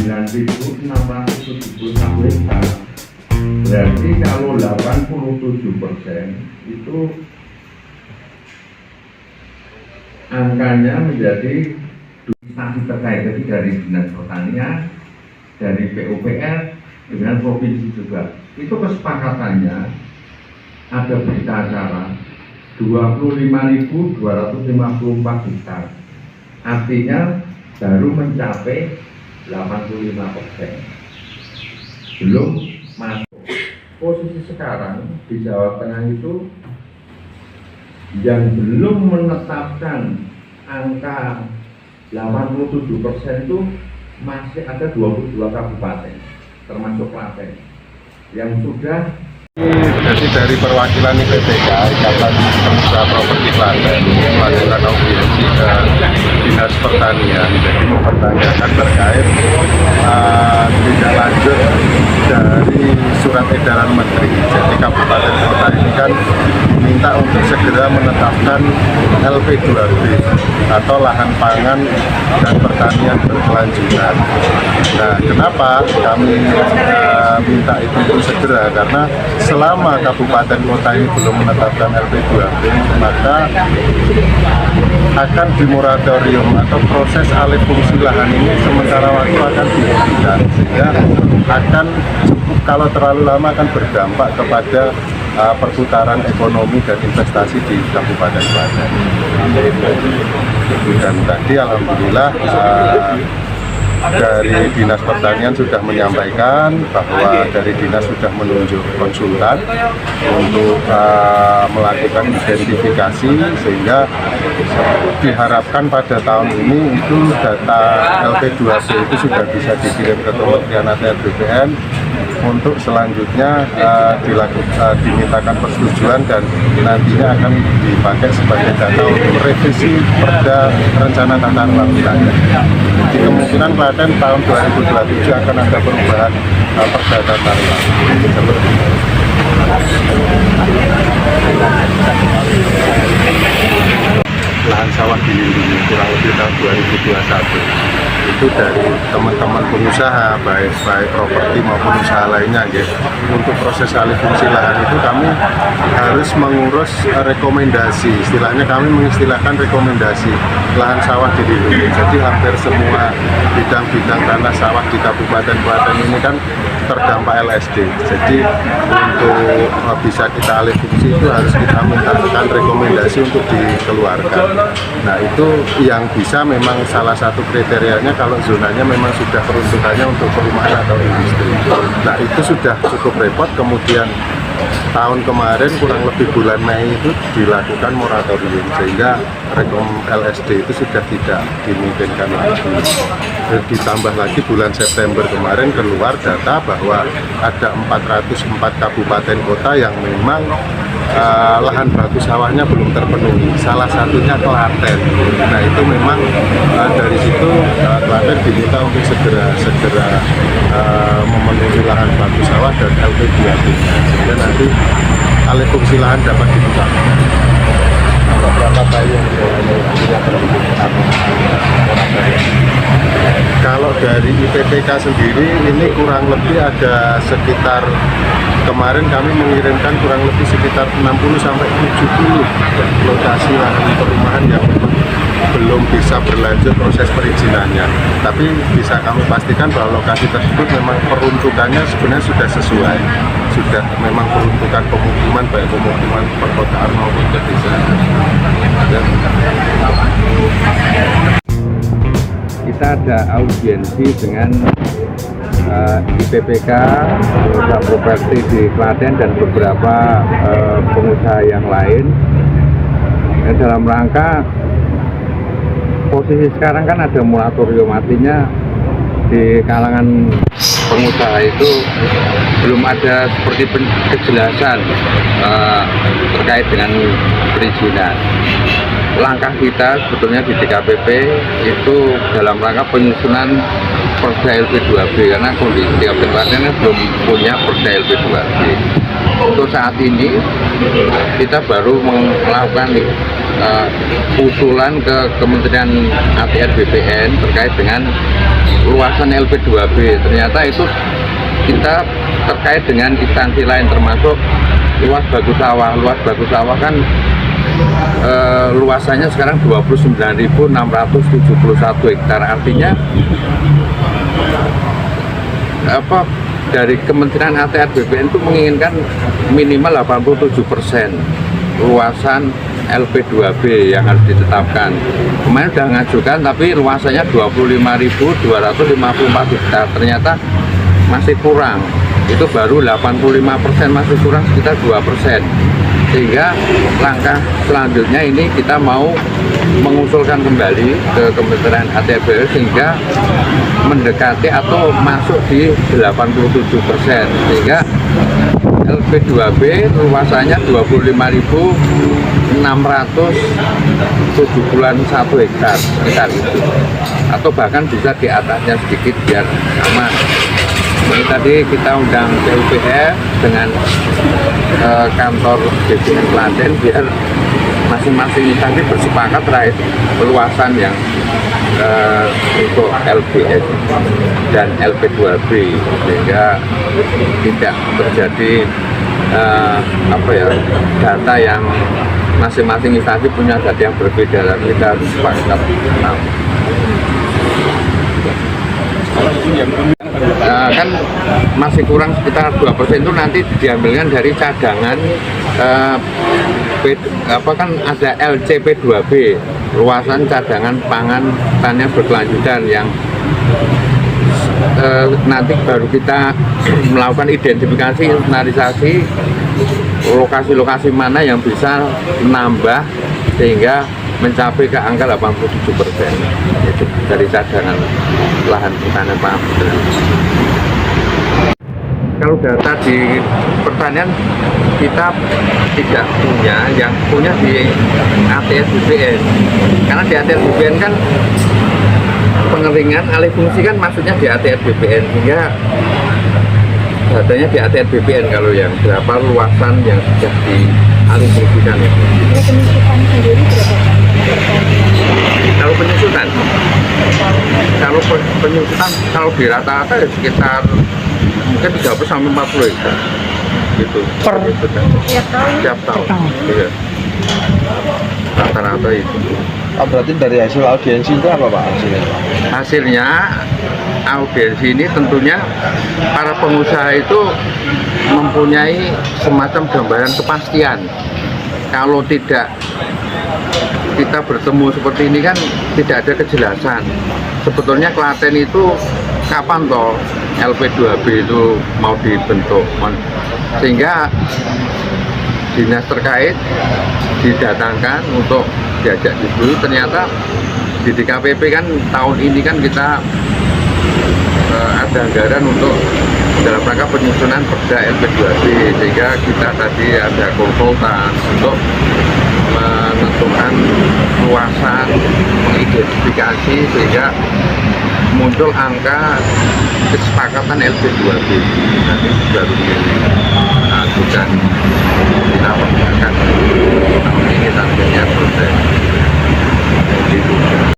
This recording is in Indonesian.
9.671 hektar. Berarti kalau 87% itu angkanya menjadi instansi terkait, jadi dari Dinas Pertanian, dari PUPR, dengan provinsi juga. Itu kesepakatannya ada berita acara 25.254 hektar. Artinya baru mencapai 85%. Belum masuk. Posisi sekarang di Jawa Tengah itu yang belum menetapkan angka 87% itu masih ada 22 kabupaten, termasuk Klaten, yang sudah. Jadi dari perwakilan IPPK, Ikatan Pengusaha Properti Klaten, melakukan audiensi ke Dinas Pertanian, jadi mempertanyakan terkait tindak lanjut dari surat edaran Menteri. Jadi kabupaten kota ini kan diminta untuk segera menetapkan LP2B atau lahan pangan dan pertanian berkelanjutan. Nah, kenapa kami minta itu untuk segera? Karena selama kabupaten kota ini belum menetapkan LP2B, maka akan dimoratorium atau proses alih fungsi lahan ini sementara waktu akan dihentikan, sehingga akan cukup, kalau terlalu lama akan berdampak kepada perputaran ekonomi dan investasi di Kabupaten Klaten. Dan tadi alhamdulillah dari Dinas Pertanian sudah menyampaikan bahwa dari Dinas sudah menunjuk konsultan untuk melakukan identifikasi, sehingga diharapkan pada tahun ini itu data LP2B itu sudah bisa dikirim ke Kementerian ATR BPN untuk selanjutnya dimintakan persetujuan dan nantinya akan dipakai sebagai data untuk revisi Perda Rencana Tata Ruang Wilayah. Jadi kemungkinan Klaten tahun 2027 akan ada perubahan Perda Tata Ruang seperti itu. Lahan sawah dilindungi kurang lebih tahun 2021 itu dari teman-teman pengusaha baik properti maupun usaha lainnya ya. Untuk proses alih fungsi lahan itu kami harus mengurus rekomendasi, istilahnya kami mengistilahkan rekomendasi lahan sawah dilindungi. Jadi hampir semua bidang-bidang tanah sawah di Kabupaten Klaten ini kan terdampak LSD. Jadi untuk bisa kita alih fungsi itu harus kita mintakan rekomendasi untuk dikeluarkan. Nah, itu yang bisa memang salah satu kriterianya kalau zonanya memang sudah peruntukannya untuk perumahan atau industri. Nah, itu sudah cukup repot. Kemudian tahun kemarin kurang lebih bulan Mei itu dilakukan moratorium, sehingga rekom LSD itu sudah tidak dimungkinkan lagi. Ditambah lagi bulan September kemarin keluar data bahwa ada 404 kabupaten kota yang memang lahan baku sawahnya belum terpenuhi, salah satunya Klaten. Nah, itu memang dari situ Klaten diminta untuk segera memenuhi lahan baku sawah dan LP2B-nya, sehingga nanti alih fungsi lahan dapat dibuka. Berapa payung yang kalau dari IPPK sendiri ini kurang lebih ada sekitar, kemarin kami mengirimkan kurang lebih sekitar 60 sampai 70 lokasi lahan perumahan yang belum bisa berlanjut proses perizinannya. Tapi bisa kami pastikan bahwa lokasi tersebut memang peruntukannya sebenarnya sudah sesuai. Sudah memang peruntukan pemukiman, baik pemukiman perkotaan maupun pedesaan. Kita ada audiensi dengan IPPK, pengusaha properti di Klaten dan beberapa pengusaha yang lain. Dalam rangka posisi sekarang kan ada moratorium, artinya di kalangan pengusaha itu belum ada seperti kejelasan terkait dengan perizinan. Langkah kita sebetulnya di DKPP itu dalam rangka penyusunan Perda LP2B, karena kondisi Kabupaten Klaten belum punya Perda LP2B. untuk saat ini kita baru melakukan usulan ke Kementerian ATR BPN terkait dengan luasan LP2B. Ternyata itu kita terkait dengan instansi lain termasuk luas bagus sawah. Luas bagus sawah kan luasannya sekarang 29.671 hektar. Artinya dari Kementerian ATR BPN itu menginginkan minimal 87% luasan LP2B yang harus ditetapkan. Kemarin sudah mengajukan tapi luasannya 25.254 hektar. Ternyata masih kurang. Itu baru 85%, masih kurang sekitar 2%. Sehingga langkah selanjutnya ini kita mau mengusulkan kembali ke Kementerian ATR BPN sehingga mendekati atau masuk di 87%, sehingga LP2B luasannya 25.671 hektar itu, atau bahkan bisa di atasnya sedikit biar aman. Ini tadi kita undang PUPR dengan kantor BPN Klaten biar masing-masing instansi bersepakat terkait luasan yang untuk LPS dan LP2B sehingga tidak terjadi data yang masing-masing instansi punya data yang berbeda dan kita harus sepakat. Kan masih kurang sekitar 2% itu nanti diambilkan dari cadangan kan ada LCP2B, luasan cadangan pangan pertanian berkelanjutan yang nanti baru kita melakukan identifikasi, inventarisasi lokasi-lokasi mana yang bisa menambah sehingga mencapai ke angka 87% itu dari cadangan lahan pertanian pangan. Kalau data di pertanian kita tidak punya, yang punya di ATR BPN, karena di ATR BPN kan pengeringan alih fungsi kan maksudnya di ATR BPN, sehingga datanya di ATR BPN kalau yang berapa luasan yang sudah dialih fungsikan itu. Penyusutan sendiri berapa? Kalau penyusutan kalau di rata-rata ya sekitar mungkin 30 sampai 40 hektar gitu. Tiap tahun. Iya. Rata-rata itu. Berarti dari hasil audiensi itu apa Pak hasilnya? Hasilnya audiensi ini tentunya para pengusaha itu mempunyai semacam gambaran kepastian. Kalau tidak kita bertemu seperti ini kan tidak ada kejelasan. Sebetulnya Klaten itu kapan toh LP2B itu mau dibentuk, sehingga dinas terkait didatangkan untuk diajak diskusi. Ternyata di DKPP kan tahun ini kan kita ada anggaran untuk dalam rangka penyusunan perda LP2B, sehingga kita tadi ada konsultan untuk menentukan luasan, mengidentifikasi sehingga muncul angka kesepakatan LP2B. Nanti baru diajukan kita pergunakan tahun ini targetnya selesai.